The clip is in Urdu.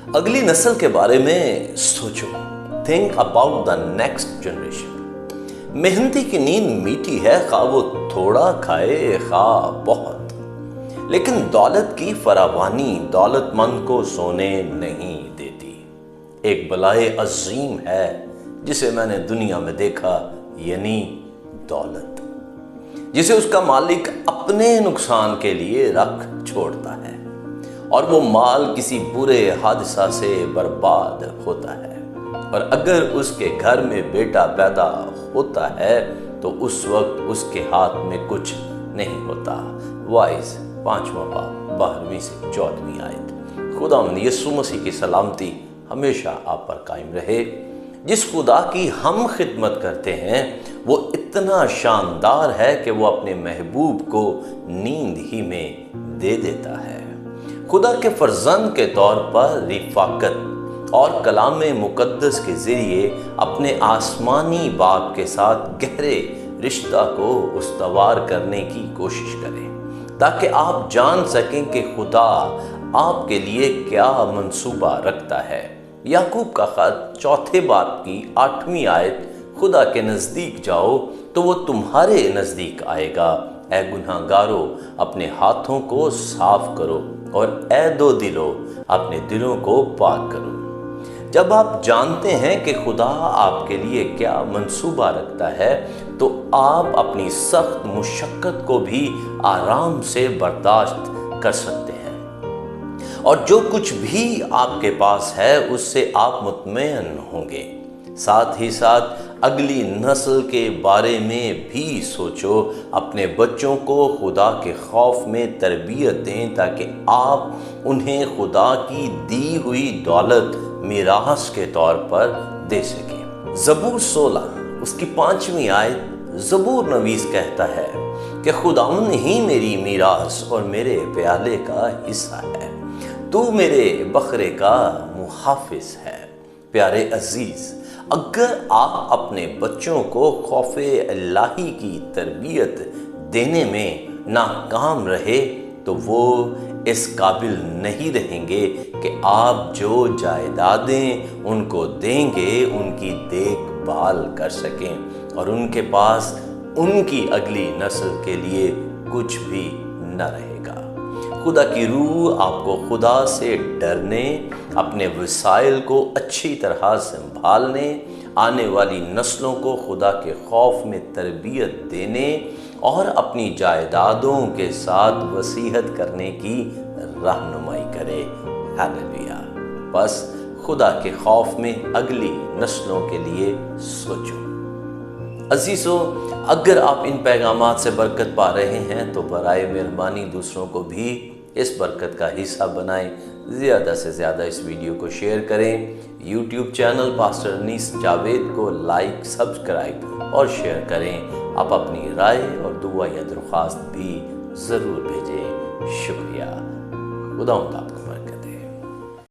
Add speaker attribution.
Speaker 1: اگلی نسل کے بارے میں سوچو. Think about the next generation. محنتی کی نیند میٹھی ہے، خواہ وہ تھوڑا کھائے خواہ بہت، لیکن دولت کی فراوانی دولت مند کو سونے نہیں دیتی. ایک بلائے عظیم ہے جسے میں نے دنیا میں دیکھا، یعنی دولت، جسے اس کا مالک اپنے نقصان کے لیے رکھ چھوڑتا ہے، اور وہ مال کسی برے حادثہ سے برباد ہوتا ہے. اور اگر اس کے گھر میں بیٹا پیدا ہوتا ہے تو اس وقت اس کے ہاتھ میں کچھ نہیں ہوتا. وائز 5واں باب 12ویں سے 14ویں آیت. خداوند یسوع مسیح کی سلامتی ہمیشہ آپ پر قائم رہے. جس خدا کی ہم خدمت کرتے ہیں وہ اتنا شاندار ہے کہ وہ اپنے محبوب کو نیند ہی میں دے دیتا ہے. خدا کے فرزند کے طور پر رفاقت اور کلام مقدس کے ذریعے اپنے آسمانی باپ کے ساتھ گہرے رشتہ کو استوار کرنے کی کوشش کریں، تاکہ آپ جان سکیں کہ خدا آپ کے لیے کیا منصوبہ رکھتا ہے. یعقوب کا خط 4 باب کی 8ویں آیت. خدا کے نزدیک جاؤ تو وہ تمہارے نزدیک آئے گا. اے گنہگارو اپنے ہاتھوں کو صاف کرو، اور اے دو دلو اپنے دلوں کو پاک کرو. جب آپ جانتے ہیں کہ خدا آپ کے لیے کیا منصوبہ رکھتا ہے تو آپ اپنی سخت مشقت کو بھی آرام سے برداشت کر سکتے ہیں، اور جو کچھ بھی آپ کے پاس ہے اس سے آپ مطمئن ہوں گے. ساتھ ہی ساتھ اگلی نسل کے بارے میں بھی سوچو. اپنے بچوں کو خدا کے خوف میں تربیت دیں تاکہ آپ انہیں خدا کی دی ہوئی دولت میراث کے طور پر دے سکیں. زبور 16 اس کی 5ویں آیت. زبور نویس کہتا ہے کہ خداوند ہی میری میراث اور میرے پیالے کا حصہ ہے، تو میرے بکرے کا محافظ ہے. پیارے عزیز، اگر آپ اپنے بچوں کو خوف الہی کی تربیت دینے میں ناکام رہے تو وہ اس قابل نہیں رہیں گے کہ آپ جو جائیدادیں ان کو دیں گے ان کی دیکھ بھال کر سکیں، اور ان کے پاس ان کی اگلی نسل کے لیے کچھ بھی نہ رہے گا. خدا کی روح آپ کو خدا سے ڈرنے، اپنے وسائل کو اچھی طرح سنبھالنے، آنے والی نسلوں کو خدا کے خوف میں تربیت دینے اور اپنی جائیدادوں کے ساتھ وصیت کرنے کی رہنمائی کرے. ہاللیلویا. بس خدا کے خوف میں اگلی نسلوں کے لیے سوچو. عزیزو، اگر آپ ان پیغامات سے برکت پا رہے ہیں تو برائے مہربانی دوسروں کو بھی اس برکت کا حصہ بنائیں. زیادہ سے زیادہ اس ویڈیو کو شیئر کریں. یوٹیوب چینل پاسٹر انیس جاوید کو لائک، سبسکرائب اور شیئر کریں. آپ اپنی رائے اور دعا یا درخواست بھی ضرور بھیجیں. شکریہ. خداوند آپ کو